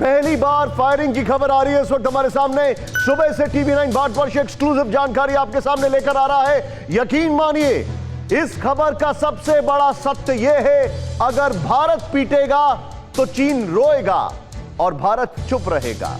पहली बार फायरिंग की खबर आ रही है इस वक्त हमारे सामने। सुबह से टीवी 9 भारतवर्ष एक्सक्लूसिव जानकारी आपके सामने लेकर आ रहा है। यकीन मानिए, इस खबर का सबसे बड़ा सत्य यह है, अगर भारत पीटेगा तो चीन रोएगा और भारत चुप रहेगा,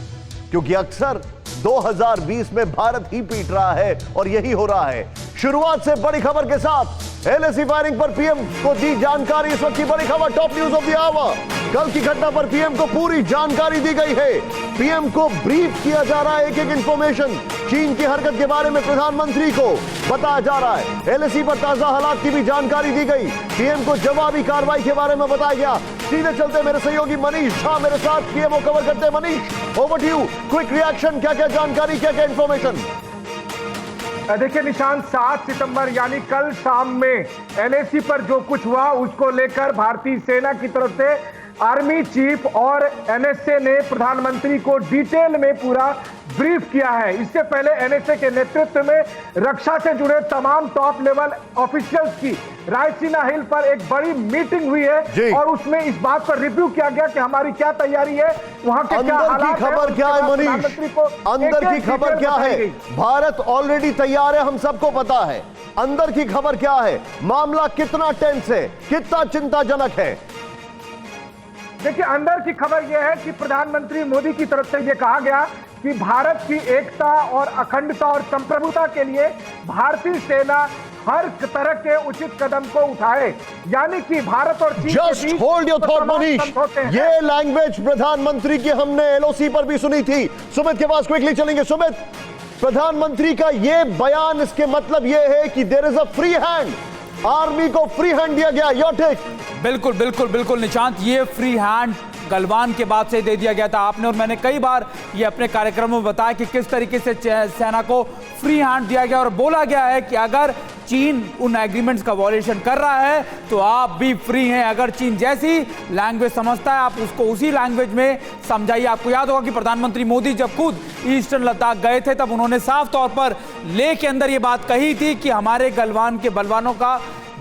क्योंकि अक्सर 2020 में भारत ही पीट रहा है और यही हो रहा है। शुरुआत से बड़ी खबर के साथ एलएसी फायरिंग पर पीएम को दी जानकारी। इस वक्त की बड़ी खबर, top news of the hour. कल की घटना पर पीएम को पूरी जानकारी दी गई है। पीएम को ब्रीफ किया जा रहा है, एक एक इंफॉर्मेशन। चीन की हरकत के बारे में प्रधानमंत्री को बताया जा रहा है। एलएसी पर ताजा हालात की भी जानकारी दी गई। पीएम को जवाबी कार्रवाई के बारे में बताया गया। सीधे चलते मेरे सहयोगी मनीष झा मेरे साथ पीएमओ कवर करते हैं। Manish, over to you. Quick reaction, क्या क्या जानकारी, क्या क्या इंफॉर्मेशन? देखिए निशांत, 7 सितंबर यानी कल शाम में एलएसी पर जो कुछ हुआ उसको लेकर भारतीय सेना की तरफ से आर्मी चीफ और एनएसए ने प्रधानमंत्री को डिटेल में पूरा ब्रीफ किया है। इससे पहले एनएसए के नेतृत्व में रक्षा से जुड़े तमाम टॉप लेवल ऑफिशियल्स की रायसीना हिल पर एक बड़ी मीटिंग हुई है और उसमें इस बात पर रिव्यू किया गया कि हमारी क्या तैयारी है, वहां के क्या हालात है। खबर क्या है मनीष? अंदर की खबर क्या है? भारत ऑलरेडी तैयार है, हम सबको पता है। अंदर की खबर क्या है? मामला कितना टेंस है, कितना चिंताजनक है? देखिए, अंदर की खबर यह है कि प्रधानमंत्री मोदी की तरफ से यह कहा गया कि भारत की एकता और अखंडता और संप्रभुता के लिए भारतीय सेना हर तरह के उचित कदम को उठाए। यानी कि भारत और चीन just hold your thought Manish. ये लैंग्वेज प्रधानमंत्री की हमने एलओसी पर भी सुनी थी। सुमित के पास क्विकली चलेंगे। सुमित, प्रधानमंत्री का ये बयान, इसके मतलब ये है कि there is a free hand, army को फ्री हैंड दिया गया। Your take? बिल्कुल बिल्कुल बिल्कुल निशांत, ये फ्री हैंड गलवान के बाद से दे दिया गया था। आपने और मैंने कई बार ये अपने कार्यक्रमों में बताया कि किस तरीके से सेना को फ्री हैंड दिया गया और बोला गया है कि अगर चीन उन एग्रीमेंट्स का वॉयलेशन कर रहा है तो आप भी फ्री हैं। अगर चीन जैसी लैंग्वेज समझता है आप उसको उसी लैंग्वेज में समझाइए। आपको याद होगा कि प्रधानमंत्री मोदी जब खुद ईस्टर्न लद्दाख गए थे तब उन्होंने साफ तौर पर लेह के अंदर ये बात कही थी कि हमारे गलवान के बलवानों का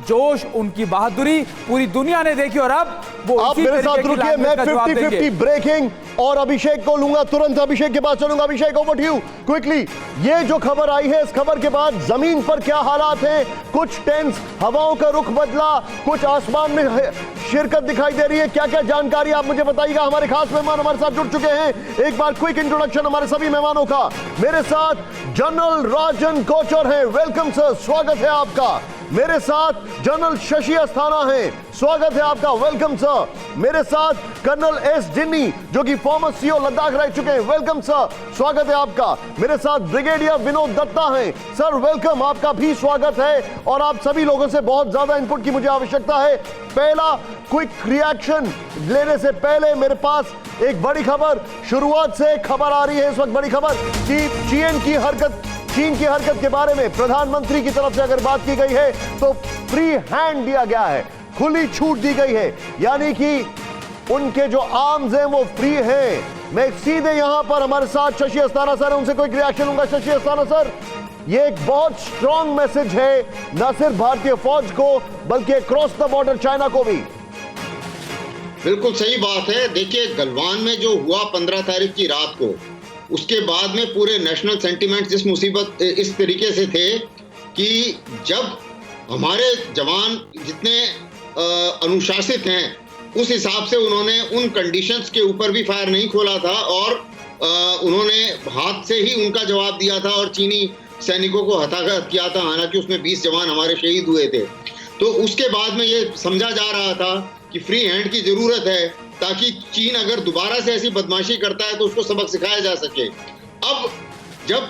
जोश, उनकी बहादुरी पूरी दुनिया ने देखी और अब वो इसी मेरे साथ रुकिए, मैं 50-50 ब्रेकिंग और अभिषेक को लूंगा तुरंत। अभिषेक के पास चलूंगा। अभिषेक, ओवर टू यू क्विकली। ये जो खबर आई है, इस खबर के बाद जमीन पर क्या हालात हैं? कुछ टेंस, हवाओं का रुख बदला, कुछ आसमान में शिरकत दिखाई दे रही है। क्या क्या जानकारी आप मुझे बताइएगा। हमारे खास मेहमान हमारे साथ जुड़ चुके हैं। एक बार क्विक इंट्रोडक्शन हमारे सभी मेहमानों का। मेरे साथ जनरल राजन कोचर हैं, वेलकम सर, स्वागत है आपका। मेरे साथ जनरल शशि अस्थाना हैं, स्वागत है आपका, वेलकम सर। मेरे साथ कर्नल एस जिन्नी, जो कि फॉर्मर सीओ लद्दाख रह चुके हैं, वेलकम सर, स्वागत है आपका। मेरे साथ ब्रिगेडियर विनोद दत्ता हैं, सर वेलकम, आपका भी स्वागत है। और आप सभी लोगों से बहुत ज्यादा इनपुट की मुझे आवश्यकता है। पहला क्विक रिएक्शन लेने से पहले मेरे पास एक बड़ी खबर, शुरुआत से खबर आ रही है इस वक्त, बड़ी खबर कि चीन की हरकत के बारे में प्रधानमंत्री की तरफ से अगर बात की गई है तो फ्री हैंड दिया गया है, खुली छूट दी गई है, यानी कि उनके जो आर्म्स हैं वो फ्री हैं। मैं सीधे यहां पर हमारे साथ शशि अस्थाना सर, उनसे कोई रिएक्शन लूंगा। शशि अस्थाना सर, ये एक बहुत स्ट्रॉन्ग मैसेज है, न सिर्फ भारतीय फौज को बल्कि अक्रॉस द बॉर्डर चाइना को भी। बिल्कुल सही बात है। देखिए, गलवान में जो हुआ 15 तारीख की रात को, उसके बाद में पूरे नेशनल सेंटिमेंट्स इस तरीके से थे कि जब हमारे जवान जितने अनुशासित हैं उस हिसाब से उन्होंने उन कंडीशंस के ऊपर भी फायर नहीं खोला था और उन्होंने हाथ से ही उनका जवाब दिया था और चीनी सैनिकों को हताहत किया था। हालांकि उसमें 20 जवान हमारे शहीद हुए थे। तो उसके बाद में ये समझा जा रहा था कि फ्री हैंड की जरूरत है ताकि चीन अगर दोबारा से ऐसी बदमाशी करता है तो उसको सबक सिखाया जा सके। अब जब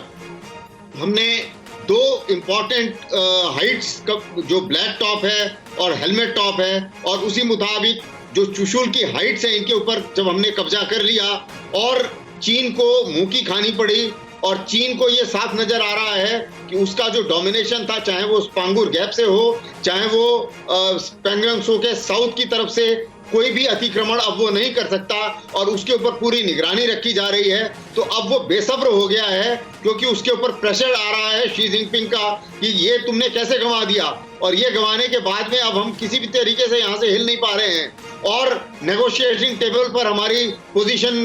हमने 2 इम्पॉर्टेंट हाइट्स का जो ब्लैक टॉप है और हेलमेट टॉप है और उसी मुताबिक जो चुशुल की हाइट्स है इनके ऊपर जब हमने कब्जा कर लिया और चीन को मुंह की खानी पड़ी और चीन को ये साफ नजर आ रहा है कि उसका जो डोमिनेशन था, चाहे वो स्पांगुर गैप से हो, चाहे वो पेंगोंग त्सो के साउथ की तरफ से, कोई भी अतिक्रमण अब वो नहीं कर सकता और उसके ऊपर पूरी निगरानी रखी जा रही है। तो अब वो बेसब्र हो गया है क्योंकि उसके ऊपर प्रेशर आ रहा है शी जिनपिंग का कि ये तुमने कैसे गंवा दिया, और ये गंवाने के बाद में अब हम किसी भी तरीके से यहाँ से हिल नहीं पा रहे हैं। और नेगोशिएटिंग टेबल पर हमारी पोजीशन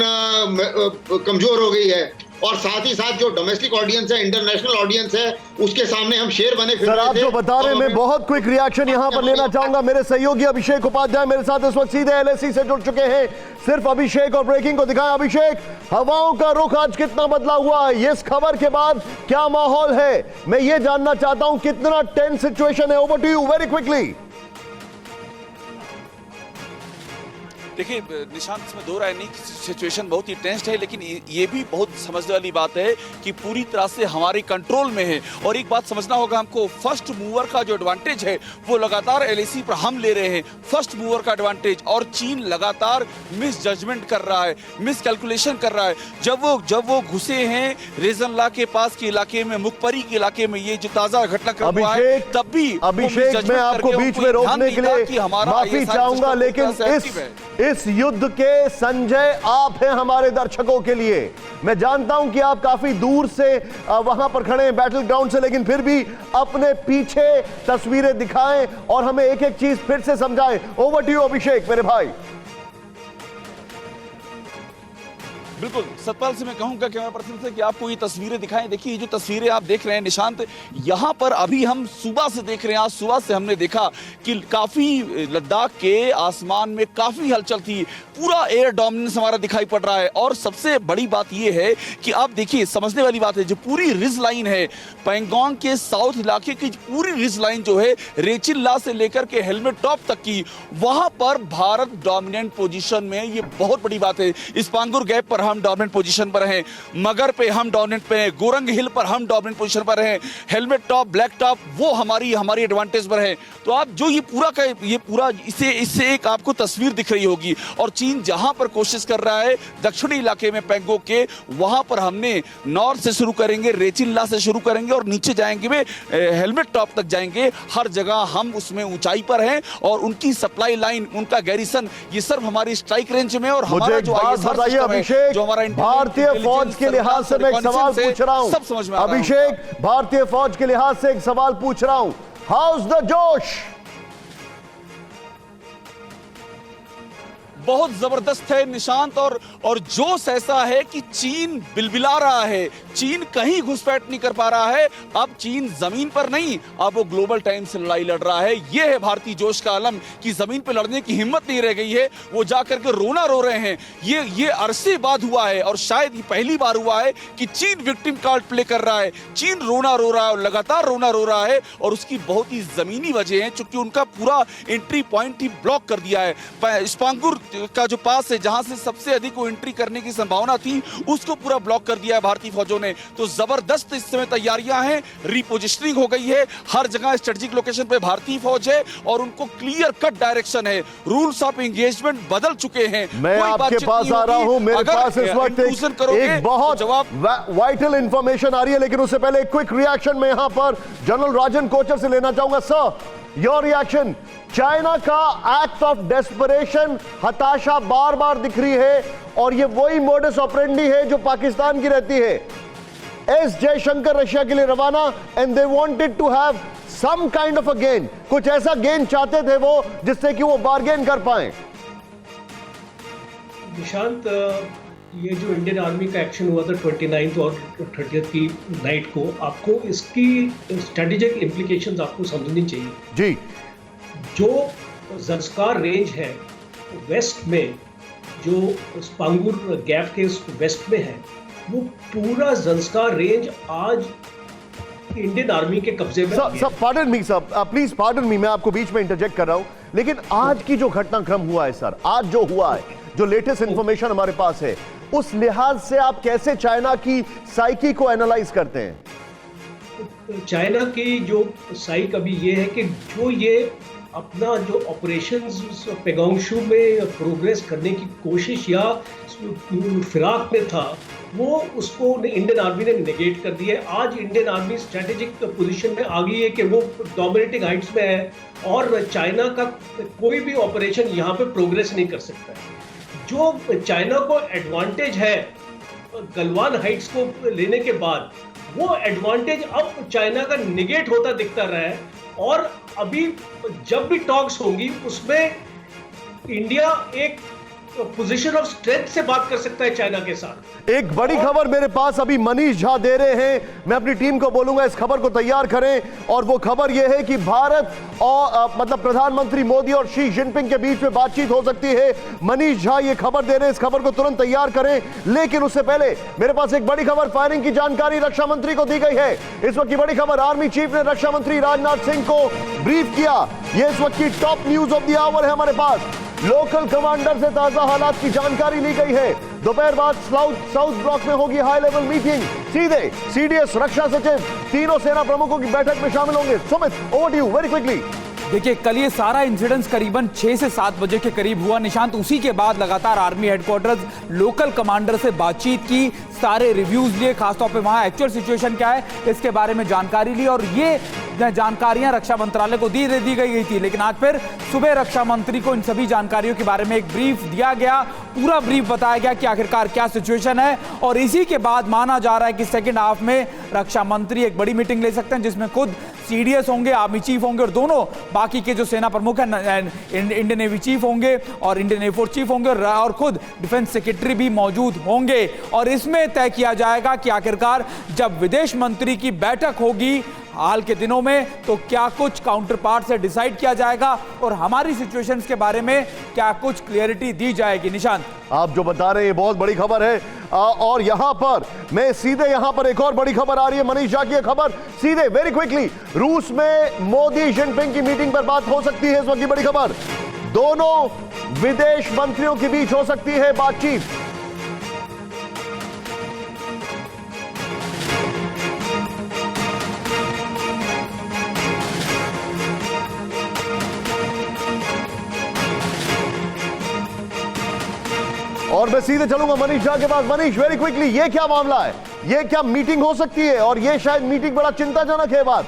कमजोर हो गई है, और साथ ही साथ जो डोमेस्टिक ऑडियंस है, इंटरनेशनल ऑडियंस है, उसके सामने हम शेर बने फिर सर, रहे आप थे। जो बता रहे हैं, मैं बहुत क्विक रिएक्शन यहां पर लेना चाहूंगा। मेरे सहयोगी अभिषेक उपाध्याय मेरे साथ इस वक्त सीधे एलएसी से जुड़ चुके हैं। सिर्फ अभिषेक और ब्रेकिंग को दिखाएं। अभिषेक, हवाओं का रुख आज कितना बदला हुआ है? इस खबर के बाद क्या माहौल है, मैं ये जानना चाहता हूं। कितना टेंस सिचुएशन है? Over to you very quickly. देखिए निशांत, इसमें दो राय नहीं कि सिचुएशन बहुत ही टेंस्ड है, लेकिन ये भी बहुत समझने वाली बात है कि पूरी तरह से हमारे कंट्रोल में है। और एक बात समझना होगा हमको, फर्स्ट मूवर का जो एडवांटेज है वो लगातार एलएसी पर हम ले रहे हैं, फर्स्ट मूवर का एडवांटेज। और चीन लगातार मिस जजमेंट कर रहा है, मिस कैलकुलेशन कर रहा है। जब वो घुसे हैं रेजनला के पास के इलाके में, मुखपरी के इलाके में, ये जो ताजा घटनाक्रम हुआ है, तब भी अभिषेक, मैं आपको बीच में रोकने के लिए माफी चाहूंगा, लेकिन इस युद्ध के संजय आप हैं हमारे दर्शकों के लिए। मैं जानता हूं कि आप काफी दूर से वहां पर खड़े हैं बैटल ग्राउंड से, लेकिन फिर भी अपने पीछे तस्वीरें दिखाएं और हमें एक एक चीज फिर से समझाएं। ओवर टू यू अभिषेक मेरे भाई। बिल्कुल सतपाल से मैं कहूंगा कैमरा पर्सन से कि आपको ये तस्वीरें दिखाएं। देखिए ये जो तस्वीरें आप देख रहे हैं निशांत, यहाँ पर अभी हम सुबह से देख रहे हैं, आज सुबह से हमने देखा कि काफी लद्दाख के आसमान में काफी हलचल थी, पूरा एयर डोमिनेंस हमारा दिखाई पड़ रहा है। और सबसे बड़ी बात यह है कि आप देखिए, समझने वाली बात है, जो पूरी रिज लाइन है पैंगोंग के साउथ इलाके की, पूरी रिज लाइन जो है रेचिल्ला से लेकर के हेलमेट टॉप तक की, वहां पर भारत डोमिनेंट पोजीशन में, ये बहुत बड़ी बात है। स्पांगुर गैप पर हम डोमिनेंट पोजीशन पर हैं, मगर पे हम डोमिनेंट पे हैं, गोरंग हिल पर हम डोमिनेंट पोजीशन पर हैं, हेलमेट टॉप, ब्लैक टॉप वो हमारी एडवांटेज पर है। तो आप जो ये पूरा इससे एक आपको तस्वीर दिख रही होगी। और चीन जहां पर कोशिश कर रहा है दक्षिणी इलाके में पैंगोंग के, वहां पर हमने नॉर्थ से शुरू करेंगे, रेचिल्ला से शुरू करेंगे और नीचे जाएंगे वे हेलमेट टॉप तक जाएंगे। हर जगह हम उसमें ऊंचाई पर हैं और उनकी सप्लाई लाइन, उनका गैरिसन, ये सिर्फ हमारी स्ट्राइक रेंज में। और हमारा जो अभिषेक, भारतीय फौज के लिहाज से मैं एक सवाल पूछ रहा हूं। सब समझ में आ रहा है अभिषेक, भारतीय फौज के लिहाज से एक सवाल पूछ रहा हूं। हाउ इज द जोश? बहुत जबरदस्त है निशांत, और जोश ऐसा है कि चीन बिलबिला रहा है, चीन कहीं घुसपैठ नहीं कर पा रहा है। अब चीन जमीन पर नहीं, अब वो ग्लोबल टाइम से लड़ाई लड़ रहा है। ये है भारतीय जोश का आलम कि जमीन पर लड़ने की हिम्मत नहीं रह गई है, वो जाकर के रोना रो रहे हैं। ये अरसे बाद हुआ है और शायद ये पहली बार हुआ है कि चीन विक्टिम कार्ड प्ले कर रहा है, चीन रोना रो रहा है और लगातार रोना रो रहा है। और उसकी बहुत ही जमीनी वजह है, चूंकि उनका पूरा एंट्री पॉइंट ही ब्लॉक कर दिया है। स्पांगुर का जो पास है, जहां से सबसे अधिक वो एंट्री करने की संभावना थी, उसको पूरा ब्लॉक कर दिया है भारतीय फौजों ने। तो जबरदस्त इस समय तैयारियां हैं, रीपोजिशनिंग हो गई है, हर जगह स्ट्रेटेजिक लोकेशन पे भारतीय फौज है और उनको क्लियर कट डायरेक्शन है, रूल्स ऑफ एंगेजमेंट बदल चुके हैं। मैं आपके पास आ रहा हूं, मेरे पास इस वक्त एक बहुत वाइटल इंफॉर्मेशन आ रही है, लेकिन उससे पहले एक क्विक रिएक्शन में यहां पर जनरल राजन कोचर से लेना चाहूंगा। Sir, your reaction. चाइना का एक्ट ऑफ डेस्परेशन, हताशा बार बार दिख रही है और ये वही मोडस ऑपरेंडी है जो पाकिस्तान की रहती है। एस जयशंकर रशिया के लिए रवाना, and they wanted to have some kind of a gain, कुछ ऐसा गेन चाहते थे वो जिससे कि वो बार्गेन कर पाए। निशांत, ये जो इंडियन आर्मी का एक्शन हुआ था 29 और 30 की नाइट को, आपको इसकी स्ट्रेटेजिक इम्प्लीकेशंस आपको समझनी चाहिए जी। जो ज़ंस्कार रेंज है वेस्ट में, जो स्पांगुर गैप के वेस्ट में है, वो पूरा ज़ंस्कार रेंज आज इंडियन आर्मी के कब्जे में। सब pardon me sir, please pardon me, मैं आपको बीच में इंटरजेक्ट कर रहा हूं, लेकिन आज की जो घटनाक्रम हुआ है सर, आज जो हुआ है, जो लेटेस्ट इंफॉर्मेशन हमारे पास है, उस लिहाज से आप कैसे चाइना की साइकी को एनालाइज करते हैं? चाइना की जो साइक अभी ये है कि जो ये अपना जो ऑपरेशंस पेगोंगशू में प्रोग्रेस करने की कोशिश या फिराक में था, वो उसको इंडियन आर्मी ने नेगेट कर दिया है। आज इंडियन आर्मी स्ट्रेटेजिक पोजीशन में आ गई है कि वो डोमिनेटिंग हाइट्स में है और चाइना का कोई भी ऑपरेशन यहाँ पे प्रोग्रेस नहीं कर सकता है। जो चाइना को एडवांटेज है गलवान हाइट्स को लेने के बाद, वो एडवांटेज अब चाइना का निगेट होता दिखता रहा है। और अभी जब भी टॉक्स होंगी उसमें इंडिया एक पोजीशन ऑफ स्ट्रेंथ से बात कर सकता है चाइना के साथ। एक बड़ी खबर मेरे पास अभी मनीष झा दे रहे हैं, मैं अपनी टीम को बोलूंगा इस खबर को तैयार करें। और वो खबर यह है कि भारत और मतलब प्रधानमंत्री मोदी और शी जिनपिंग के बीच में बातचीत हो सकती है। मनीष झा ये खबर दे रहे हैं, इस खबर को तुरंत तैयार करें। लेकिन उससे पहले मेरे पास एक बड़ी खबर, फायरिंग की जानकारी रक्षा मंत्री को दी गई है। इस वक्त की बड़ी खबर, आर्मी चीफ ने रक्षा मंत्री राजनाथ सिंह को ब्रीफ किया। यह इस वक्त की top news of the hour है हमारे पास। लोकल कमांडर से ताजा हालात की जानकारी ली गई है। दोपहर बाद साउथ ब्लॉक में होगी हाई लेवल मीटिंग। सीधे सीडीएस, रक्षा सचिव, तीनों सेना प्रमुखों की बैठक में शामिल होंगे। Sumit, over to you very quickly. देखिए, कल ये सारा इंसिडेंस करीबन 6 से 7 बजे के करीब हुआ निशांत। उसी के बाद लगातार आर्मी हेडक्वार्टर्स लोकल कमांडर से बातचीत की, सारे रिव्यूज लिए, खासतौर पे वहां एक्चुअल सिचुएशन क्या है इसके बारे में जानकारी ली। और ये जानकारियां रक्षा मंत्रालय को दी गई थी। लेकिन आज फिर सुबह रक्षा मंत्री को इन सभी जानकारियों के बारे में एक ब्रीफ दिया गया, पूरा ब्रीफ बताया गया कि आखिरकार क्या सिचुएशन है। और इसी के बाद माना जा रहा है कि सेकेंड हाफ में रक्षा मंत्री एक बड़ी मीटिंग ले सकते हैं, जिसमें खुद सीडीएस होंगे, आर्मी चीफ होंगे और दोनों बाकी के जो सेना प्रमुख हैं, इंडियन नेवी चीफ होंगे और इंडियन एयरफोर्स चीफ होंगे और खुद डिफेंस सेक्रेटरी भी मौजूद होंगे। और इसमें तय किया जाएगा कि आखिरकार जब विदेश मंत्री की बैठक होगी हाल के दिनों में, तो क्या कुछ काउंटर पार्ट से डिसाइड किया जाएगा और हमारी सिचुएशंस के बारे में क्या कुछ क्लियरिटी दी जाएगी। निशांत, आप जो बता रहे हैं बहुत बड़ी खबर है। और यहां पर मैं सीधे यहां पर एक और बड़ी खबर आ रही है, मनीष झा की खबर सीधे वेरी क्विकली। रूस में मोदी जिनपिंग की मीटिंग पर बात हो सकती है, इस वक्त की बड़ी खबर। दोनों विदेश मंत्रियों के बीच हो सकती है बातचीत। और मैं सीधे चलूंगा मनीष झा के पास। मनीष, वेरी क्विकली, ये क्या मामला है, ये क्या मीटिंग हो सकती है? और ये शायद मीटिंग बड़ा चिंताजनक है बात।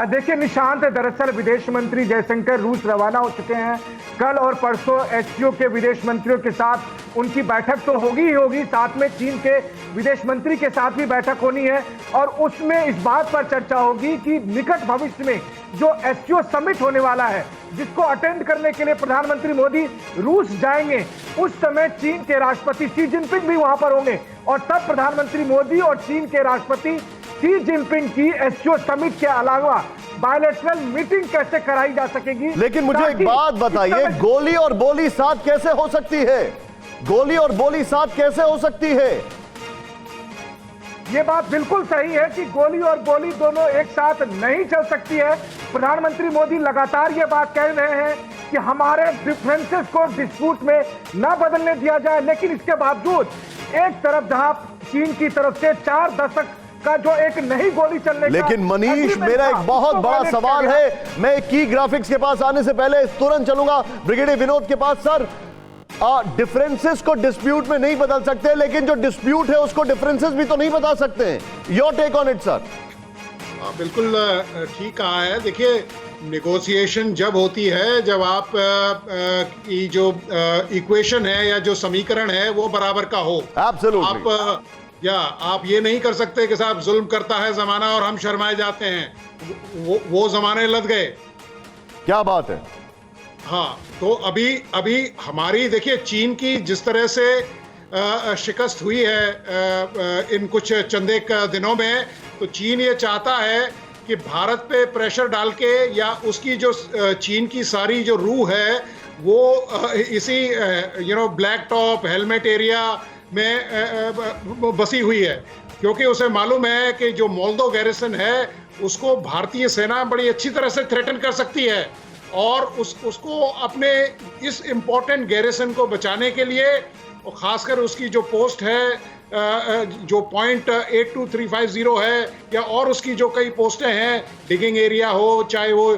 देखिए निशांत, दरअसल विदेश मंत्री जयशंकर रूस रवाना हो चुके हैं। कल और परसों एससीओ के विदेश मंत्रियों के साथ उनकी बैठक तो होगी ही होगी, साथ में चीन के विदेश मंत्री के साथ भी बैठक होनी है। और उसमें इस बात पर चर्चा होगी कि निकट भविष्य में जो एससीओ समिट होने वाला है, जिसको अटेंड करने के लिए प्रधानमंत्री मोदी रूस जाएंगे, उस समय चीन के राष्ट्रपति शी जिनपिंग भी वहां पर होंगे। और तब प्रधानमंत्री मोदी और चीन के राष्ट्रपति शी जिनपिंग की एससीओ समिट के अलावा बायलैटरल मीटिंग कैसे कराई जा सकेगी। लेकिन मुझे एक बात बताइए, गोली और बोली साथ कैसे हो सकती है? गोली और बोली साथ कैसे हो सकती है? ये बात बिल्कुल सही है कि गोली और बोली दोनों एक साथ नहीं चल सकती है। प्रधानमंत्री मोदी लगातार ये बात कह रहे हैं कि हमारे डिफरेंसेस को डिस्प्यूट में न बदलने दिया जाए। लेकिन इसके बावजूद एक तरफ जहां चीन की तरफ से 4 दशक का जो एक नई गोली चलने का, लेकिन मनीष, मेरा एक बहुत बड़ा सवाल है। मैं की ग्राफिक्स के पास आने से पहले तुरंत चलूंगा ब्रिगेडियर विनोद के पास। सर, डिफरेंसेस को डिस्प्यूट में नहीं बदल सकते, लेकिन जो डिस्प्यूट है उसको डिफरेंसेस भी तो नहीं बता सकते हैं। Your take on it sir. बिल्कुल ठीक कहा है। देखिए, नेगोशिएशन जब होती है, जब आप की जो इक्वेशन है या जो समीकरण है वो बराबर का हो। एब्सोल्युटली। आप ये नहीं कर सकते कि साहब जुल्म करता है जमाना और हम शर्माए जाते हैं। वो जमाने लद गए। क्या बात है। हाँ, तो अभी हमारी देखिए, चीन की जिस तरह से शिकस्त हुई है इन कुछ चंदे दिनों में, तो चीन ये चाहता है कि भारत पे प्रेशर डाल के, या उसकी जो चीन की सारी जो रूह है वो इसी ब्लैक टॉप हेलमेट एरिया में बसी हुई है। क्योंकि उसे मालूम है कि जो मोल्दो गैरिसन है उसको भारतीय सेना बड़ी अच्छी तरह से थ्रेटन कर सकती है। और उसको अपने इस इम्पोर्टेंट गैरिसन को बचाने के लिए, और ख़ासकर उसकी जो पोस्ट है जो पॉइंट 82350 है, या और उसकी जो कई पोस्टें हैं, डिगिंग एरिया हो, चाहे वो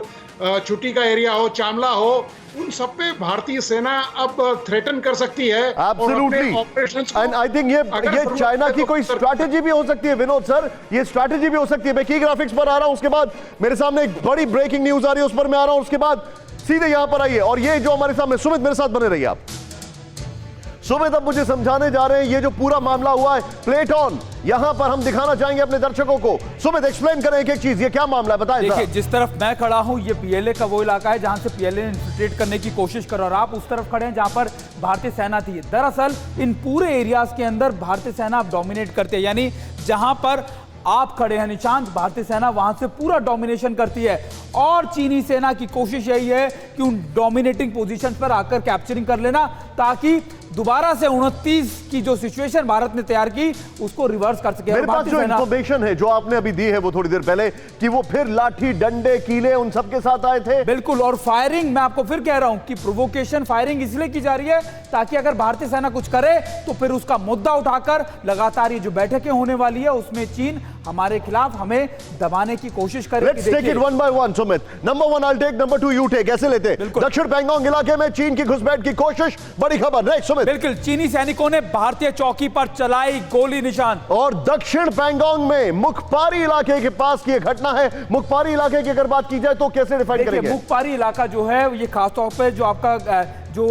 छुट्टी का एरिया हो, चामला हो, उन सब पे भारतीय सेना अब थ्रेटन कर सकती है। एब्सोल्युटली। एंड आई थिंक ये चाइना की कोई स्ट्रैटेजी भी हो सकती है विनोद सर, ये स्ट्रैटेजी भी हो सकती है। मैं की ग्राफिक्स पर आ रहा हूं, उसके बाद मेरे सामने एक बड़ी ब्रेकिंग न्यूज आ रही है, उस पर मैं आ रहा हूं, उसके बाद सीधे यहां पर आइए। और ये जो हमारे सामने, सुमित मेरे साथ बने रहिए आप। सुमित अब मुझे समझाने जा रहे हैं ये जो पूरा मामला हुआ है प्लेट ऑन, यहां पर हम दिखाना चाहेंगे अपने दर्शकों को। सुमित एक्सप्लेन करें एक एक चीज, ये क्या मामला है बताएं। देखिए जिस तरफ मैं खड़ा हूं ये पीएलए का वो इलाका है जहां से पीएलए इन्फिल्ट्रेट करने की कोशिश कर रहा है और आप उस तरफ खड़े हैं जहां पर भारतीय सेना थी। दरअसल इन पूरे एरियाज के अंदर भारतीय सेना अब डोमिनेट करती है, यानी जहां पर आप खड़े हैं निशांत, भारतीय सेना वहां से पूरा डोमिनेशन करती है और चीनी सेना की कोशिश यही है कि उन डोमिनेटिंग पोजीशन पर आकर कैप्चरिंग कर लेना ताकि दोबारा से 29 की जो सिचुएशन भारत ने तैयार की उसको रिवर्स कर सके। मेरे पास जो इंफॉर्मेशन है जो आपने अभी दी है वो थोड़ी देर पहले कि वो फिर लाठी डंडे कीले उन सब के साथ आए थे। बिल्कुल, और फायरिंग मैं आपको फिर कह रहा हूं कि प्रोवोकेशन फायरिंग इसलिए की जा रही है ताकि अगर भारतीय सेना कुछ करे तो फिर उसका मुद्दा उठाकर लगातार ये जो बैठकें होने वाली है उसमें चीन हमारे खिलाफ हमें दबाने की कोशिश करेगी। Let's take it one by one, Sumit. Number 1 I'll take, number 2 you take। कैसे लेते? दक्षिण पैंगोंग इलाके में चीन की घुसपैठ की कोशिश, बड़ी खबर। राइट सुमित। बिल्कुल, चीनी सैनिकों ने भारतीय चौकी पर चलाई गोली निशान। और दक्षिण पैंगोंग में मुखपारी इलाके के पास की यह घटना है। मुखपारी इलाके की अगर बात की जाए तो कैसे डिफाइन करेंगे? मुखपारी इलाका जो है ये खासतौर पर जो आपका जो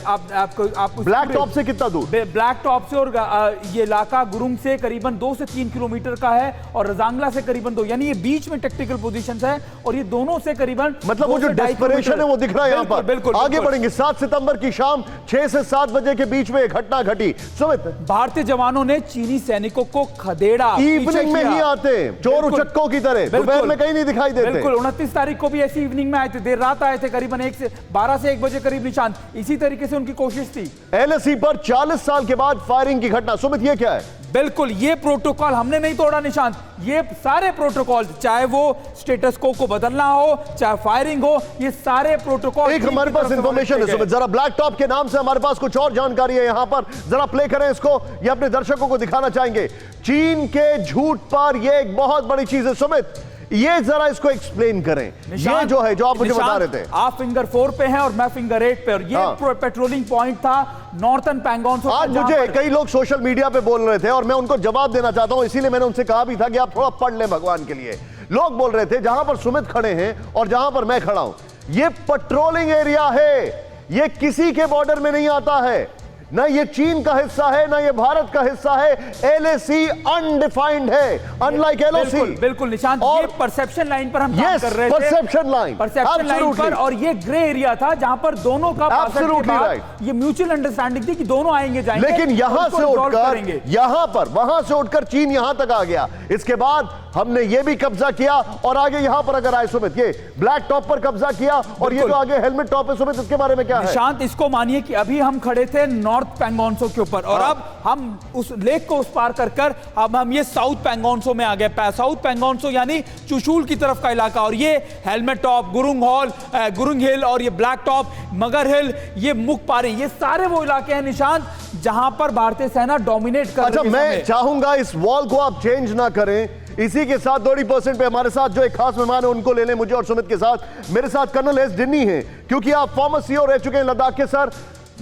आप ब्लैक टॉप से कितना दूर? ब्लैक टॉप से और ये इलाका गुरुंग से करीबन 2 से 3 किलोमीटर का है और रजांगला से करीबन 2, यानी ये बीच में टेक्टिकल पोजीशंस है और ये दोनों से करीबन मतलब वो जो डेस्परेशन है वो दिख रहा है यहाँ पर। बिल्कुल, आगे बढ़ेंगे। 7 सितंबर की शाम 6 से 7 बजे के बीच में घटना घटी। सुमित, भारतीय जवानों ने चीनी सैनिकों को खदेड़ा। इवनिंग में ही आते चोर उचक्कों की तरह, दोपहर में कहीं नहीं दिखाई देते। बिल्कुल, 29 तारीख को भी ऐसी इवनिंग में आए थे, देर रात आए थे, करीबन 12 से 1 बजे करीब निशान। इसी तरीके से उनकी कोशिश थी। एलएसी पर 40 साल के बाद फायरिंग की घटना। सुमित ये क्या है? बिल्कुल, ये प्रोटोकॉल हमने नहीं तोड़ा निशांत, ये सारे प्रोटोकॉल चाहे वो स्टेटस को बदलना हो चाहे फायरिंग हो, ये सारे प्रोटोकॉल। एक हमारे पास इंफॉर्मेशन है सुमित, जरा ब्लैक टॉप के नाम से हमारे पास कुछ और जानकारी है यहाँ पर, जरा प्ले करें इसको, ये अपने दर्शकों को दिखाना चाहेंगे। चीन के झूठ पर ये एक बहुत बड़ी चीज है सुमित, ये जरा इसको एक्सप्लेन करें। ये जो है जो आप मुझे बता रहे थे, आप फिंगर 4 पे हैं और मैं फिंगर 8 पे, और ये पेट्रोलिंग पॉइंट था नॉर्थन पैंगोंग। आज मुझे कई लोग सोशल मीडिया पे बोल रहे थे और मैं उनको जवाब देना चाहता हूं, इसीलिए मैंने उनसे कहा भी था कि आप थोड़ा पढ़ लें भगवान के लिए। लोग बोल रहे थे जहां पर सुमित खड़े हैं और जहां पर मैं खड़ा हूं ये पेट्रोलिंग एरिया है, ये किसी के बॉर्डर में नहीं आता है, ना ये चीन का हिस्सा है ना ये भारत का हिस्सा है। एलएसी अनडिफाइंड है, अनलाइक एलओसी। बिल्कुल निशांत, ये परसेप्शन लाइन पर हम काम कर रहे थे, परसेप्शन लाइन पर, और ये ग्रे एरिया था जहां पर दोनों का ये म्यूचुअल अंडरस्टैंडिंग थी कि दोनों आएंगे जाएंगे। लेकिन यहां से उठकर यहां पर, वहां से उठकर चीन यहां तक आ गया। इसके बाद हमने ये भी कब्जा किया और आगे यहां पर अगर आए सुमित, ये ब्लैक टॉप पर कब्जा किया और ये जो आगे हेलमेट टॉप है सुमित, इसके बारे में क्या है? निशांत, इसको मानिए कि अभी हम खड़े थे नॉर्थ पैंगोंग के ऊपर और अब हम उस लेक को उस पार कर अब हम ये साउथ पैंगोंग में आ गए। साउथ पैंगोंग यानी चुशूल की तरफ का इलाका, और ये हेलमेट टॉप, गुरुंग हिल और ये ब्लैक टॉप, मगर हिल, ये मुखपारी, ये सारे वो इलाके हैं निशांत जहां पर भारतीय सेना डोमिनेट कर रही है। अच्छा, मैं चाहूंगा इस वॉल को आप चेंज ना करें। इसी के साथ 2% पे हमारे साथ जो एक खास मेहमान है उनको ले लें, मुझे और सुमित के साथ। मेरे साथ कर्नल एस डिन्नी है, क्योंकि आप फॉर्मर सीओ रह चुके हैं लद्दाख के। Sir,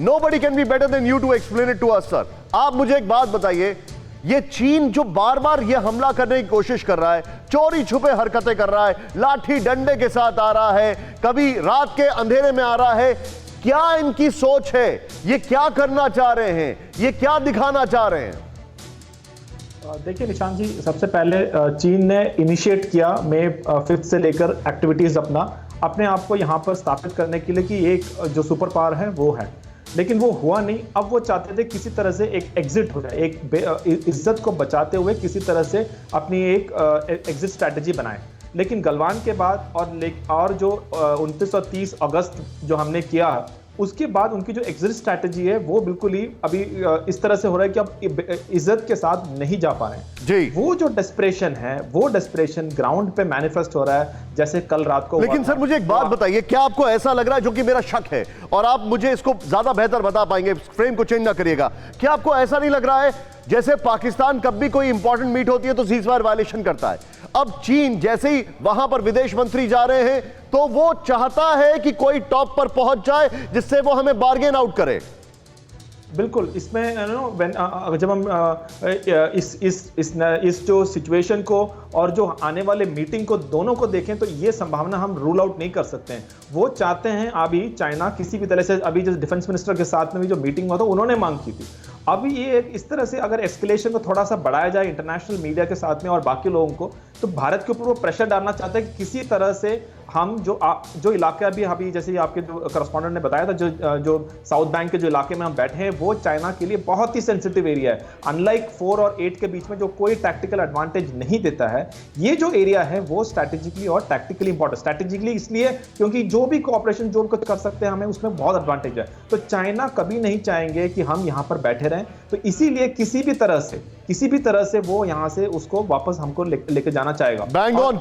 nobody can be better than you to explain it to us, sir। आप मुझे एक बात बताइए, ये चीन जो बार बार ये हमला करने की कोशिश कर रहा है, चोरी छुपे हरकतें कर रहा है, लाठी डंडे के साथ आ रहा है, कभी रात के अंधेरे में आ रहा है, क्या इनकी सोच है? ये क्या करना चाह रहे हैं? ये क्या दिखाना चाह रहे हैं? देखिए निशांत जी, सबसे पहले चीन ने इनिशिएट किया मई 5 से लेकर एक्टिविटीज अपने आप को यहाँ पर स्थापित करने के लिए कि एक जो सुपर पावर है वो है, लेकिन वो हुआ नहीं। अब वो चाहते थे किसी तरह से एक एग्जिट हो जाए, एक इज्जत को बचाते हुए किसी तरह से अपनी एक एग्जिट स्ट्रैटेजी बनाए। लेकिन गलवान के बाद और जो 29 और 30 अगस्त जो हमने किया, उसके बाद उनकी जो एग्जिट स्ट्रैटेजी है वो बिल्कुल ही अभी इस तरह से हो रहा है कि अब इज्जत के साथ नहीं जा पा रहे हैं जी। वो जो डेस्परेशन है, वो डेस्परेशन ग्राउंड पे मैनिफेस्ट हो रहा है, जैसे कल रात को। लेकिन सर मुझे एक बात बताइए, क्या आपको ऐसा लग रहा है, जो कि मेरा शक है और आप मुझे इसको ज्यादा बेहतर बता पाएंगे, फ्रेम को चेंज ना करिएगा, क्या आपको ऐसा नहीं लग रहा है जैसे पाकिस्तान कब भी कोई इंपॉर्टेंट मीट होती है तो सीजफायर वायलेशन करता है, अब चीन जैसे ही वहां पर विदेश मंत्री जा रहे हैं तो वो चाहता है कि कोई टॉप पर पहुंच जाए जिससे वो हमें बार्गेन आउट करे? बिल्कुल, इसमें जब हम इस जो सिचुएशन को और जो आने वाले मीटिंग को दोनों को देखें तो ये संभावना हम रूल आउट नहीं कर सकते हैं। वो चाहते हैं अभी चाइना किसी भी तरह से, अभी जो डिफेंस मिनिस्टर के साथ में भी जो मीटिंग हुआ था उन्होंने मांग की थी। अभी ये इस तरह से अगर एस्केलेशन को थोड़ा सा बढ़ाया जाए इंटरनेशनल मीडिया के साथ में और बाकी लोगों को, तो भारत के ऊपर वो प्रेशर डालना चाहते हैं कि किसी तरह से हम जो इलाके अभी जैसे आपके जो करस्पॉन्डेंट ने बताया था, जो साउथ बैंक के जो इलाके में हम बैठे हैं वो चाइना के लिए बहुत ही सेंसिटिव एरिया है। अनलाइक 4 और 8 के बीच में जो कोई टैक्टिकल एडवांटेज नहीं देता है, ये जो एरिया है वो स्ट्रैटेजिकली और टैक्टिकली इंपॉर्टेंट। स्ट्रैटेजिकली इसलिए क्योंकि जो भी कोऑपरेशन जो कर सकते हैं हमें उसमें बहुत एडवांटेज है। तो चाइना कभी नहीं चाहेंगे कि हम यहाँ पर बैठे रहें, तो इसीलिए किसी भी तरह से वो यहाँ से उसको वापस हमको लेके जाना चाहेगा। Bang on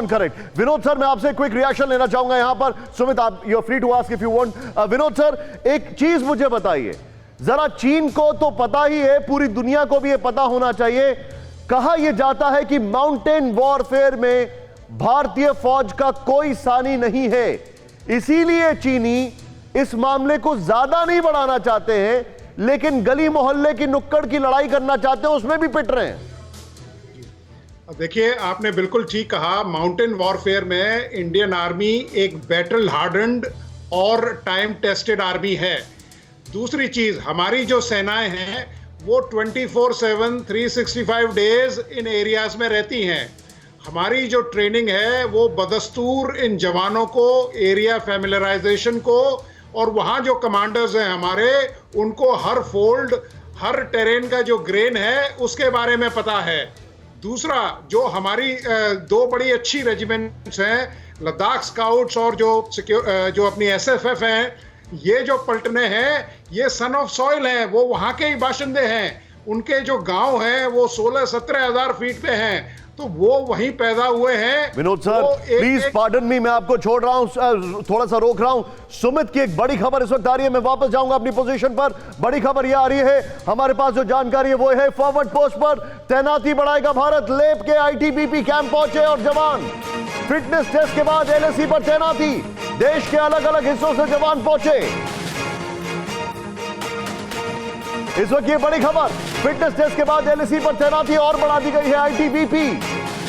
correct. Vinod sir, मैं आपसे क्विक रिएक्शन लेना चाहूंगा यहां पर। सुमित, आप you are free to ask if you want. Vinod sir, एक चीज मुझे बताइए जरा, चीन को तो पता ही है, पूरी दुनिया को भी ये पता होना चाहिए, कहा यह जाता है कि माउंटेन वॉरफेयर में भारतीय फौज का कोई सानी नहीं है, इसीलिए चीनी इस मामले को ज्यादा नहीं बढ़ाना चाहते हैं, लेकिन गली मोहल्ले की नुक्कड़ की लड़ाई करना चाहते हैं, उसमें भी पिट रहे हैं। देखिए, आपने बिल्कुल ठीक कहा। माउंटेन वॉरफेयर में इंडियन आर्मी एक बैटल हार्डन्ड और टाइम टेस्टेड आर्मी है। दूसरी चीज, हमारी जो सेनाएं हैं वो 24/7 365 डेज इन एरियाज में रहती हैं। हमारी जो ट्रेनिंग है वो बदस्तूर इन जवानों को एरिया फैमिलराइजेशन को, और वहाँ जो कमांडर्स हैं हमारे, उनको हर फोल्ड, हर टेरेन का जो ग्रेन है उसके बारे में पता है। दूसरा, जो हमारी 2 बड़ी अच्छी रेजिमेंट्स हैं, लद्दाख स्काउट्स और जो अपनी SFF हैं, ये जो पलटने हैं ये सन ऑफ सॉइल हैं, वो वहाँ के ही बाशिंदे हैं। उनके जो गांव हैं वो 16-17 हजार फीट पे हैं, तो वो वहीं पैदा हुए हैं। Vinod sir, please pardon me, मैं आपको छोड़ रहा हूं, थोड़ा सा रोक रहा हूं। सुमित की एक बड़ी खबर इस वक्त आ रही है, मैं वापस जाऊंगा अपनी पोजीशन पर। बड़ी खबर यह आ रही है, हमारे पास जो जानकारी है वो है फॉरवर्ड पोस्ट पर तैनाती बढ़ाएगा भारत। लेप के ITBP कैंप पहुंचे और जवान फिटनेस टेस्ट के बाद LAC पर तैनाती। देश के अलग अलग हिस्सों से जवान पहुंचे। इस वक्त ये बड़ी खबर, फिटनेस टेस्ट के बाद LAC पर तैनाती और बढ़ा दी गई है ITBP।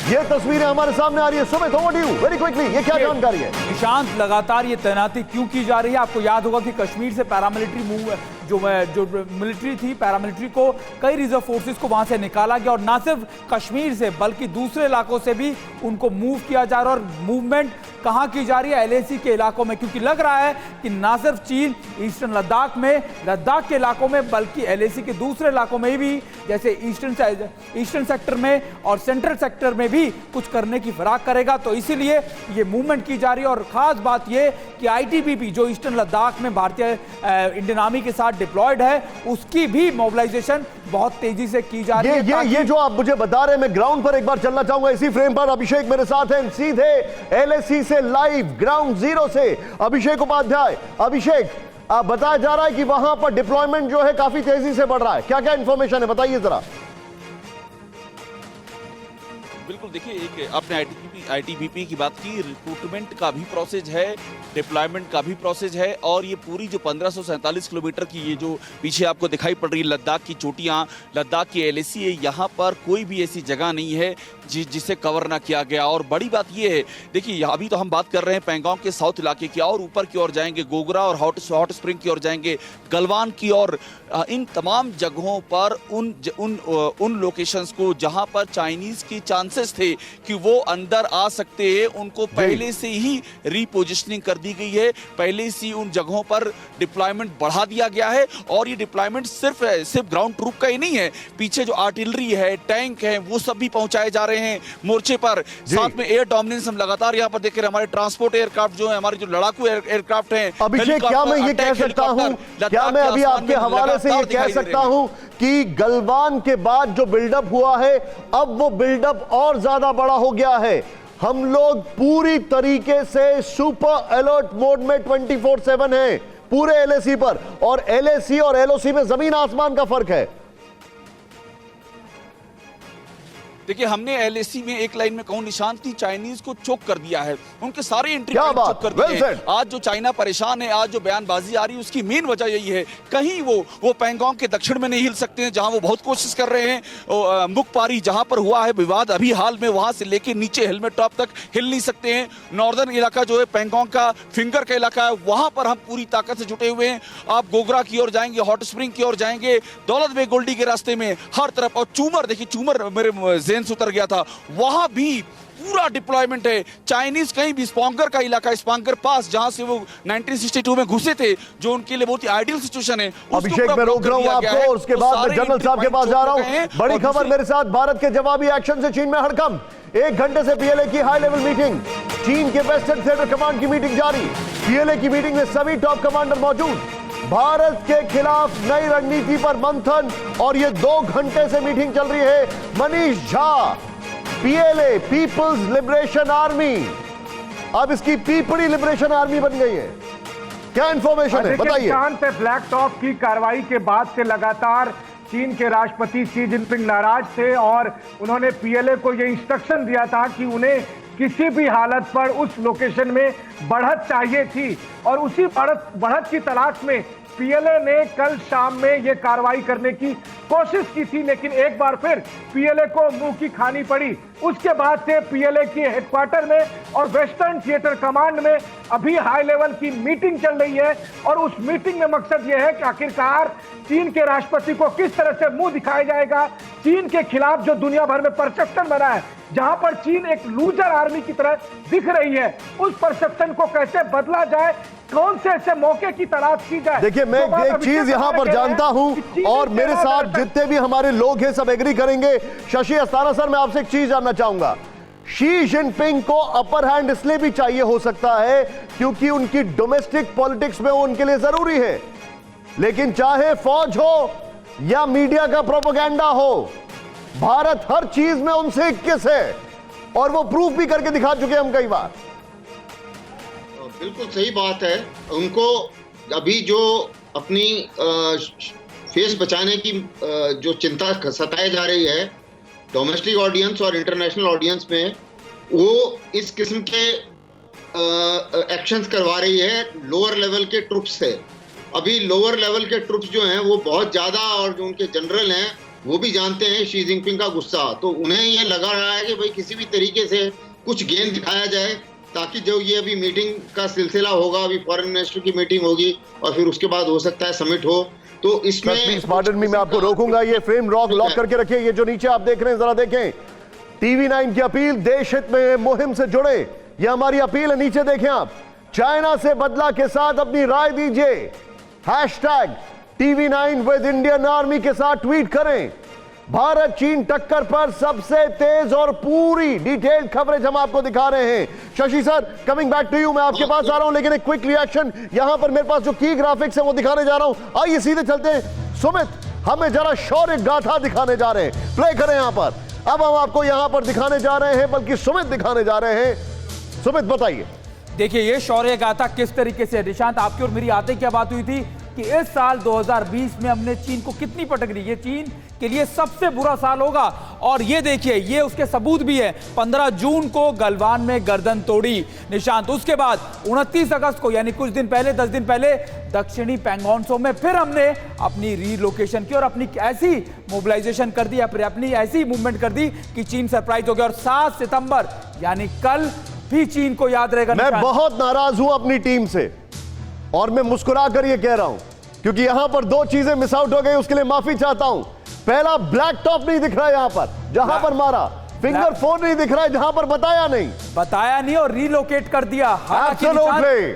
ये तस्वीरें हमारे सामने आ रही है। Sumit, over to you very quickly, ये क्या जानकारी है? निशांत, लगातार ये तैनाती क्यों की जा रही है? आपको याद होगा कि कश्मीर से पैरामिलिट्री मूव जो मिलिट्री थी, पैरामिलिट्री को, कई रिजर्व फोर्सेस को वहां से निकाला गया, और ना सिर्फ कश्मीर से बल्कि दूसरे इलाकों से भी उनको मूव किया जा रहा है। और मूवमेंट कहां की जा रही है? LAC के इलाकों में, क्योंकि लग रहा है कि ना सिर्फ चीन ईस्टर्न लद्दाख के इलाकों में, बल्कि LAC के दूसरे इलाकों में भी, जैसे ईस्टर्न सेक्टर में और सेंट्रल सेक्टर में भी कुछ करने की फिराक करेगा। तो इसीलिए ये मूवमेंट की जा रही है। और खास बात ये कि ITBP जो ईस्टर्न लद्दाख में भारतीय इंडियन आर्मी के साथ डिप्लॉयड है, उसकी भी मोबिलाइजेशन बहुत तेजी से की जा रही है। ये जो आप मुझे बता रहे हैं, मैं ग्राउंड पर एक बार चलना चाहूंगा इसी फ्रेम पर। अभिषेक मेरे साथ हैं सीधे LAC से लाइव ग्राउंड जीरो से, अभिषेक उपाध्याय। अभिषेक, बताया जा रहा है कि वहां पर डिप्लॉयमेंट जो है काफी तेजी से बढ़ रहा है, क्या क्या इंफॉर्मेशन है, बताइए जरा। बिल्कुल, देखिए, एक आपने ITBP की बात की, रिक्रूटमेंट का भी प्रोसेस है, डिप्लॉयमेंट का भी प्रोसेस है, और ये पूरी जो 1547 किलोमीटर की ये जो पीछे आपको दिखाई पड़ रही है लद्दाख की चोटियां, लद्दाख की LAC है, यहाँ पर कोई भी ऐसी जगह नहीं है जिसे कवर ना किया गया। और बड़ी बात ये है, देखिए, अभी तो हम बात कर रहे हैं पैंगोंग के साउथ इलाके की, और ऊपर की ओर जाएंगे, गोगरा और हॉट स्प्रिंग की ओर जाएंगे, गलवान की ओर। इन तमाम जगहों पर उन लोकेशंस को जहां पर चाइनीज की चांसेस थे कि वो अंदर आ सकते हैं, उनको पहले से ही रीपोजिशनिंग कर दी गई है, पहले से उन जगहों पर डिप्लॉयमेंट बढ़ा दिया गया है। और ये डिप्लॉयमेंट सिर्फ ग्राउंड ट्रूप का ही नहीं है, पीछे जो आर्टिलरी है, टैंक है, वो सब भी पहुंचाए जा रहे हैं मोर्चे पर। साथ में एयर डोमिनेंस हम लगातार यहाँ पर देख रहे हैं, हमारे ट्रांसपोर्ट एयरक्राफ्ट जो है, हमारे जो लड़ाकू एयरक्राफ्ट हैं। अभिषेक, क्या मैं ये कह सकता हूं, क्या मैं अभी आपके हवाले से ये कह सकता हूं कि गलवान के बाद जो बिल्डअप हुआ है, अब वो बिल्डअप और ज्यादा बड़ा हो गया है? हम लोग पूरी तरीके से सुपर अलर्ट मोड में 24/7 हैं पूरे LAC पर, और LAC और LOC में जमीन आसमान का फर्क है। देखिए हमने LAC में एक लाइन में कहूं निशांत की चाइनीज को चोक कर दिया है, उनके सारे एंट्री क्या पॉइंट चोक कर बात, दिए well हैं। आज जो चाइना परेशान है, आज जो बयानबाजी आ रही है, उसकी मेन वजह यही है, कहीं वो पैंगोंग के दक्षिण में नहीं हिल सकते हैं जहां वो बहुत कोशिश कर रहे हैं। मुखपारी जहां पर हुआ है विवाद अभी हाल में, वहां से लेके नीचे हेलमेट टॉप तक हिल नहीं सकते हैं। नॉर्दर्न इलाका जो है पैंगोंग का फिंगर का इलाका है, वहां पर हम पूरी ताकत से जुटे हुए हैं। आप गोगरा की ओर जाएंगे, हॉट स्प्रिंग की ओर जाएंगे, दौलत बेग गोल्डी के रास्ते में हर तरफ, और चूमर देखिए, चूमर मेरे जेहन से उतर गया था, वहां भी पूरा डिप्लॉयमेंट है। चाइनीज कहीं भी स्पॉन्गर का इलाका, स्पॉन्गर पास जहां से वो 1962 में घुसे थे, जो उनके लिए बहुत ही आइडियल सिचुएशन है। अभिषेक मैं रोक रहा हूं आपको, और उसके बाद मैं जनरल साहब के पास जा रहा हूं। बड़ी खबर मेरे साथ, भारत के जवाबी एक्शन से चीन में हड़कंप। 1 घंटे से PLA की हाई लेवल मीटिंग, चीन के वेस्टर्न थिएटर कमांड की मीटिंग जारी। PLA की मीटिंग में सभी टॉप कमांडर मौजूद। भारत के खिलाफ नई रणनीति पर मंथन, और ये 2 घंटे से मीटिंग चल रही है। Manish Jha, PLA People's Liberation Army, अब इसकी पीपड़ी लिबरेशन आर्मी बन गई है। क्या इंफॉर्मेशन है, बताइए। शांत है, ब्लैक टॉप की कार्रवाई के बाद से लगातार चीन के राष्ट्रपति शी जिनपिंग नाराज थे, और उन्होंने PLA को यह इंस्ट्रक्शन दिया था कि उन्हें किसी भी हालत पर उस लोकेशन में बढ़त चाहिए थी, और उसी बढ़त की तलाश में PLA ने कल शाम में यह कार्रवाई करने की कोशिश की थी, लेकिन एक बार फिर PLA को मुंह की खानी पड़ी। उसके बाद से PLA के हेडक्वार्टर में और वेस्टर्न थिएटर कमांड में अभी हाई लेवल की मीटिंग चल रही है, और उस मीटिंग में मकसद यह है कि आखिरकार चीन के राष्ट्रपति को किस तरह से मुंह दिखाया जाएगा। चीन के खिलाफ जो दुनिया भर में परसेप्शन बना है, जहां पर चीन एक लूजर आर्मी की तरह दिख रही है, उस परसेप्शन को कैसे बदला जाए, कौन से ऐसे मौके की तलाश की जाए। देखिए मैं एक चीज यहां पर जानता हूं, और मेरे साथ जितने भी हमारे लोग हैं सब एग्री करेंगे। शशि अस्थाना सर, मैं आपसे एक चीज जानना चाहूंगा। शी जिनपिंग को अपर हैंड इसलिए भी चाहिए हो सकता है क्योंकि उनकी डोमेस्टिक पॉलिटिक्स में वो उनके लिए जरूरी है, लेकिन चाहे फौज हो या मीडिया का प्रोपेगेंडा हो, भारत हर चीज में उनसे 21 है, और वो प्रूफ भी करके दिखा चुके हम कई बार। बिल्कुल सही बात है। उनको अभी जो अपनी फेस बचाने की जो चिंता सताई जा रही है डोमेस्टिक ऑडियंस और इंटरनेशनल ऑडियंस में, वो इस किस्म के एक्शंस करवा रही है लोअर लेवल के ट्रुप्स से। अभी लोअर लेवल के ट्रुप्स जो हैं वो बहुत ज़्यादा, और जो उनके जनरल हैं वो भी जानते हैं शी जिनपिंग का गुस्सा, तो उन्हें ये लगा रहा है कि भाई किसी भी तरीके से कुछ गेम दिखाया जाए, ताकि जो ये अभी मीटिंग का सिलसिला होगा, अभी फॉरेन मिनिस्टर की मीटिंग होगी और फिर उसके बाद हो सकता है समिट हो, तो इसमें पार्डन में मैं आपको रोकूंगा। ये फ्रेम लॉक करके रखिए। ये जो नीचे आप देख रहे हैं जरा देखें, TV9 की अपील, देश हित में मुहिम से जुड़े, ये हमारी अपील है। नीचे देखें आप, चाइना से बदला के साथ अपनी राय दीजिए, #TV9 विद इंडियन आर्मी के साथ ट्वीट करें। भारत चीन टक्कर पर सबसे तेज और पूरी डिटेल्ड कवरेज हम आपको दिखा रहे हैं। Shashi sir, coming back to you, मैं आपके पास आ रहा हूं, लेकिन एक क्विक रिएक्शन यहां पर मेरे पास जो की ग्राफिक्स है वो दिखाने जा रहा हूं। आइए सीधे चलते हैं। सुमित हमें जरा शौर्य गाथा दिखाने जा रहे हैं, प्ले करें यहां पर। अब हम आपको यहां पर दिखाने जा रहे हैं, बल्कि सुमित दिखाने जा रहे हैं। सुमित बताइए। देखिए ये शौर्य गाथा किस तरीके से, निशांत आपकी और मेरी आते क्या बात हुई थी कि इस साल 2020 में हमने चीन को कितनी पटक दी, ये चीन के लिए सबसे बुरा साल होगा। और ये देखिए, ये उसके सबूत भी है। 15 जून को गलवान में गर्दन तोड़ी निशांत, उसके बाद 29 अगस्त को यानी कुछ दिन पहले, 10 दिन पहले दक्षिणी पैंगोंग त्सो में फिर हमने अपनी रीलोकेशन की और अपनी ऐसी मोबिलाइजेशन कर दी, अपनी ऐसी मूवमेंट कर दी कि चीन सरप्राइज हो गया। और 7 सितंबर यानी कल भी चीन को याद रहेगा। मैं बहुत नाराज हूं अपनी टीम से, और मैं मुस्कुरा कर यह कह रहा हूं क्योंकि यहां पर 2 चीजें मिस आउट हो गई, उसके लिए माफी चाहता हूं। पहला, ब्लैक टॉप नहीं दिख रहा है यहां पर जहां पर मारा, फिंगर 4 नहीं दिख रहा है जहां पर बताया नहीं और रीलोकेट कर दिया।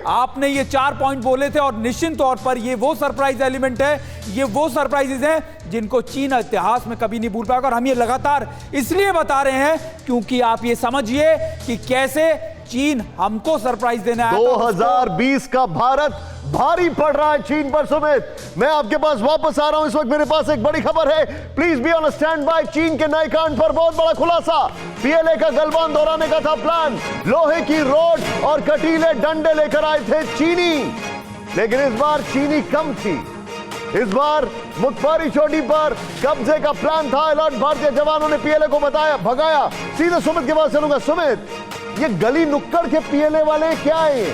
आपने ये 4 पॉइंट बोले थे, और निश्चित तौर पर ये वो सरप्राइज एलिमेंट है, ये वो सरप्राइजेज हैं जिनको चीन इतिहास में कभी नहीं भूल पाएगा। और हम ये लगातार इसलिए बता रहे हैं क्योंकि आप ये समझिए कि कैसे चीन हमको सरप्राइज देना है। 2020 का भारत भारी पड़ रहा है चीन पर। सुमित, मैं आपके पास वापस आ रहा हूं। इस वक्त मेरे पास एक बड़ी खबर है, please be on stand by. चीन के नए कांड पर बहुत बड़ा खुलासा। PLA का गलवान दौराने का था प्लान, लोहे की रोड और कटीले डंडे लेकर आए थे चीनी, लेकिन इस बार चीनी कम थी। इस बार मुखबिरी चोटी पर कब्जे का प्लान था। अलर्ट भारतीय जवानों ने पीएलए को बताया, भगाया। सीधे सुमित के पास चलूंगा। सुमित, ये गली नुक्कड़ के पीएलए वाले क्या है ये?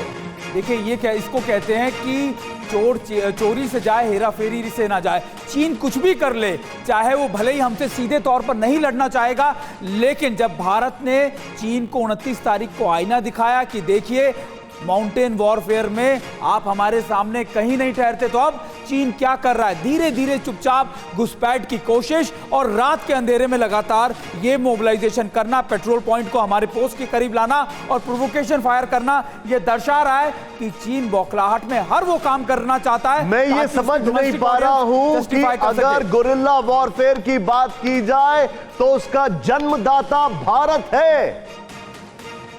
देखिए, ये क्या इसको कहते हैं कि चोरी से जाए हेरा फेरी से ना जाए। चीन कुछ भी कर ले, चाहे वो भले ही हमसे सीधे तौर पर नहीं लड़ना चाहेगा, लेकिन जब भारत ने चीन को 29 तारीख को आईना दिखाया कि देखिए माउंटेन वॉरफेयर में आप हमारे सामने कहीं नहीं ठहरते, तो अब चीन क्या कर रहा है, धीरे धीरे चुपचाप घुसपैठ की कोशिश और रात के अंधेरे में लगातार ये मोबिलाइजेशन करना, पेट्रोल पॉइंट को हमारे पोस्ट के करीब लाना और प्रोवोकेशन फायर करना, ये दर्शा रहा है कि चीन बौखलाहट में हर वो काम करना चाहता है। मैं ये समझ नहीं पा रहा हूं कि अगर गुरिल्ला वॉरफेयर की बात की जाए तो उसका जन्मदाता भारत है।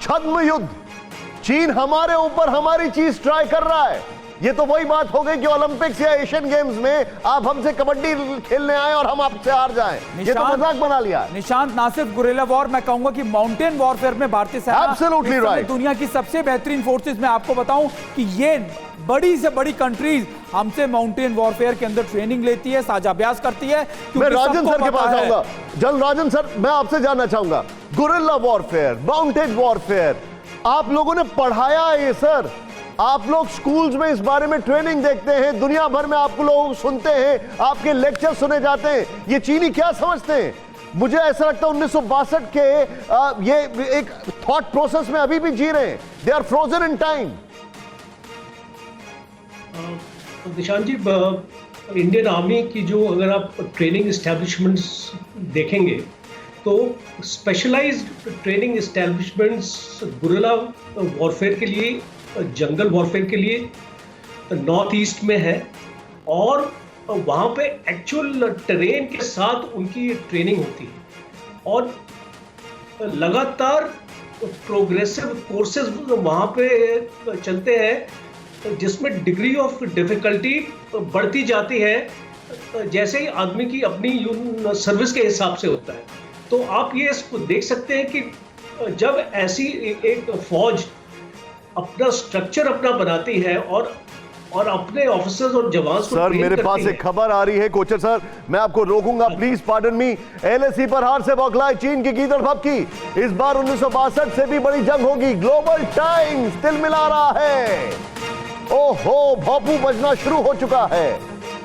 छद्म युद्ध, चीन हमारे ऊपर हमारी चीज ट्राई कर रहा है। ये तो वही बात हो गई कि ओलंपिक्स या एशियन गेम्स में आप हमसे कबड्डी खेलने आए और हम आपसे हार जाएं। ये तो मजाक बना लिया है। निशांत, ना सिर्फ गुरिल्ला वॉर, मैं कहूंगा कि माउंटेन वॉरफेयर में भारतीय सेना Absolutely right. दुनिया की सबसे बेहतरीन फोर्सेस में आपको बताऊं कि ये बड़ी से बड़ी कंट्रीज हमसे माउंटेन वॉरफेयर के अंदर ट्रेनिंग लेती है, साझा अभ्यास करती है। मैं राजन सर के पास आऊंगा। जल राजन सर, मैं आपसे जानना चाहूंगा, गुरिल्ला वॉरफेयर, माउंटेन वॉरफेयर आप लोगों ने पढ़ाया है ये सर? आप लोग स्कूल्स में इस बारे में ट्रेनिंग देखते हैं, दुनिया भर में आप लोग सुनते हैं, आपके लेक्चर सुने जाते हैं। ये चीनी क्या समझते हैं? मुझे ऐसा लगता है 1962 के ये एक थॉट प्रोसेस में अभी भी जी रहे हैं। They are frozen in time. Nishant ji, Indian Army की जो अगर आप ट्रेनिंग एस्टेब्लिशमेंट्स देखेंगे तो specialised training establishments guerrilla warfare के लिए, जंगल वॉरफेयर के लिए नॉर्थ ईस्ट में है और वहाँ पे एक्चुअल टेरेन के साथ उनकी ट्रेनिंग होती है और लगातार प्रोग्रेसिव कोर्सेज वहाँ पे चलते हैं जिसमें डिग्री ऑफ डिफिकल्टी बढ़ती जाती है जैसे ही आदमी की अपनी सर्विस के हिसाब से होता है। तो आप ये इसको देख सकते हैं कि जब ऐसी एक फौज अपना स्ट्रक्चर अपना बनाती है और अपने ऑफिसर्स और जवान को सर, मेरे पास एक खबर आ रही है। कोचर सर, मैं आपको रोकूंगा, प्लीज पार्डन मी। एलएसी पर हार से बौखलाए चीन की गीदड़ भपकी। इस बार 1962 से भी बड़ी जंग होगी। ग्लोबल टाइम्स तिल मिला रहा है। ओहो, भोंपू बजना शुरू हो चुका है।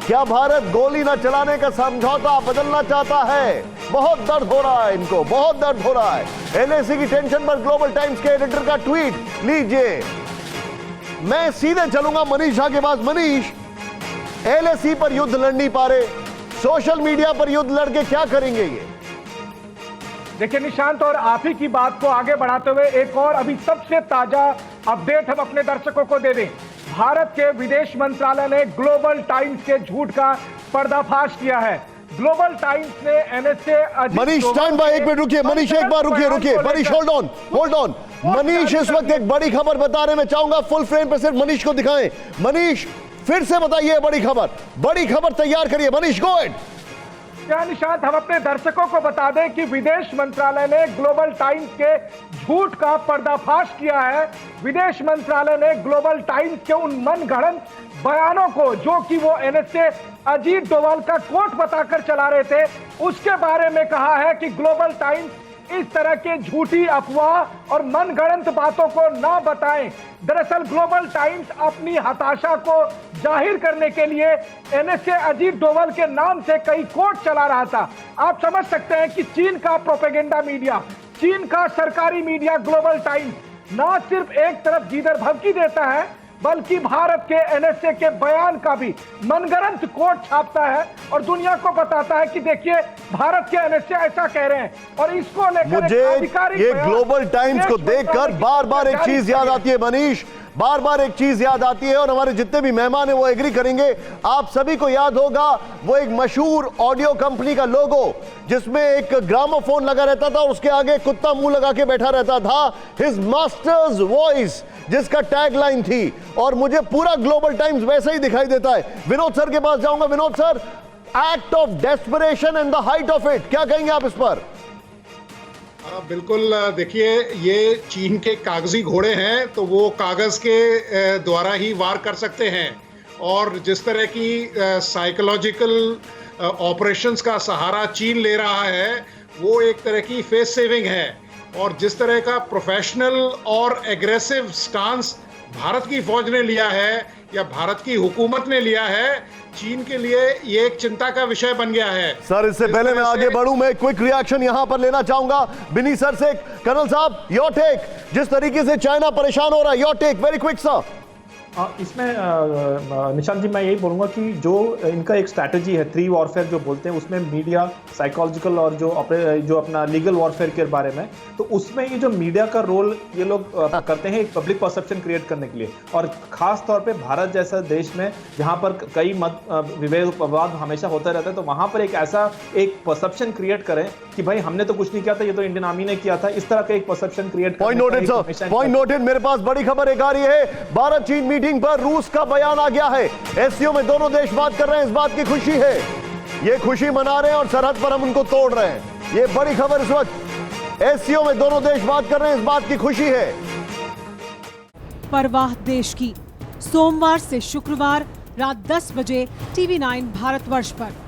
क्या भारत गोली न चलाने का समझौता बदलना चाहता है? बहुत दर्द हो रहा है इनको, बहुत दर्द हो रहा है। एलएसी की टेंशन पर ग्लोबल टाइम्स के एडिटर का ट्वीट लीजिए। मैं सीधे चलूंगा मनीष झा के पास। मनीष, एलएसी पर युद्ध लड़ नहीं पा रहे, सोशल मीडिया पर युद्ध लड़के क्या करेंगे ये? देखिए निशांत, और आप ही की बात को आगे बढ़ाते हुए एक और अभी सबसे ताजा अपडेट हम अपने दर्शकों को दे दें। भारत के विदेश मंत्रालय ने ग्लोबल टाइम्स के झूठ का पर्दाफाश किया है। ग्लोबल टाइम्स ने एनएसए मनीष, स्टैंड बाय, एक मिनट रुकिए। मनीष, एक बार रुकिए। Manish, hold on. मनीष इस वक्त एक बड़ी खबर बता रहे, मैं चाहूंगा फुल फ्रेम पे सिर्फ मनीष को दिखाएं। मनीष, फिर से बताइए बड़ी खबर तैयार करिए। Manish, go ahead. क्या निशांत, हम अपने दर्शकों को बता दें कि विदेश मंत्रालय ने ग्लोबल टाइम्स के झूठ का पर्दाफाश किया है। विदेश मंत्रालय ने ग्लोबल टाइम्स के उन मनगढ़ंत बयानों को, जो कि वो एनएसए अजीत डोभाल का कोट बताकर चला रहे थे, उसके बारे में कहा है कि ग्लोबल टाइम्स इस तरह के झूठी अफवाह और मनगढ़ंत बातों को ना बताएं। दरअसल ग्लोबल टाइम्स अपनी हताशा को जाहिर करने के लिए एनएसए अजीत डोभाल के नाम से कई कोट चला रहा था। आप समझ सकते हैं कि चीन का प्रोपेगेंडा मीडिया, चीन का सरकारी मीडिया ग्लोबल टाइम्स ना सिर्फ एक तरफ गीदड़ भभकी देता है, बल्कि भारत के एनएसए के बयान का भी मनगढ़ंत कोट छापता है और दुनिया को बताता है कि देखिए भारत के एनएसए ऐसा कह रहे हैं। और इसको लेकर मुझे ये ग्लोबल टाइम्स को देखकर बार बार एक चीज याद आती है मनीष, बार बार एक चीज याद आती है और हमारे जितने भी मेहमान हैं वो एग्री करेंगे। आप सभी को याद होगा वो एक मशहूर ऑडियो कंपनी का लोगो जिसमें एक ग्रामोफोन लगा रहता था और उसके आगे कुत्ता मुंह लगा के बैठा रहता था, हिज मास्टर्स वॉइस, जिसका टैगलाइन थी। और मुझे पूरा ग्लोबल टाइम्स वैसे ही दिखाई देता है। विनोद सर के पास जाऊंगा। Vinod sir, act of desperation and the height of it, क्या कहेंगे आप इस पर? बिल्कुल, देखिए ये चीन के कागजी घोड़े हैं तो वो कागज के द्वारा ही वार कर सकते हैं और जिस तरह की साइकोलॉजिकल ऑपरेशंस का सहारा चीन ले रहा है, वो एक तरह की फेस सेविंग है। और जिस तरह का प्रोफेशनल और एग्रेसिव स्टांस भारत की फौज ने लिया है या भारत की हुकूमत ने लिया है, चीन के लिए ये एक चिंता का विषय बन गया है। सर, इससे पहले मैं आगे बढ़ूं, मैं क्विक रिएक्शन यहां पर लेना चाहूंगा बिनी सर से। कर्नल साहब, योर टेक, जिस तरीके से चाइना परेशान हो रहा है, your take, very quick sir. इसमें निशांत जी मैं यही बोलूँगा कि जो इनका एक स्ट्रैटेजी है 3 वॉरफेयर जो बोलते हैं, उसमें मीडिया, साइकोलॉजिकल और जो अपना लीगल वॉरफेयर के बारे में, तो उसमें ये जो मीडिया का रोल ये लोग करते हैं एक पब्लिक परसेप्शन क्रिएट करने के लिए। और ख़ास तौर पे भारत जैसा देश में जहाँ पर कई विवाद हमेशा होता रहता है, तो वहाँ पर एक ऐसा एक परसेप्शन क्रिएट करें कि भाई हमने तो कुछ नहीं किया था, ये तो इंडियन आर्मी ने किया था। इस तरह का एक perception create. Point noted sir, point noted. मेरे पास बड़ी खबर एक आ रही है, भारत चीन मीटिंग पर रूस का बयान आ गया है। एससीओ में दोनों देश बात कर रहे हैं, इस बात की खुशी है, ये खुशी मना रहे हैं और सरहद पर हम उनको तोड़ रहे हैं। ये बड़ी खबर इस वक्त, एससीओ में दोनों देश बात कर रहे हैं, इस बात की खुशी है। परवाह देश की, सोमवार से शुक्रवार रात 10 बजे TV9 भारतवर्ष पर।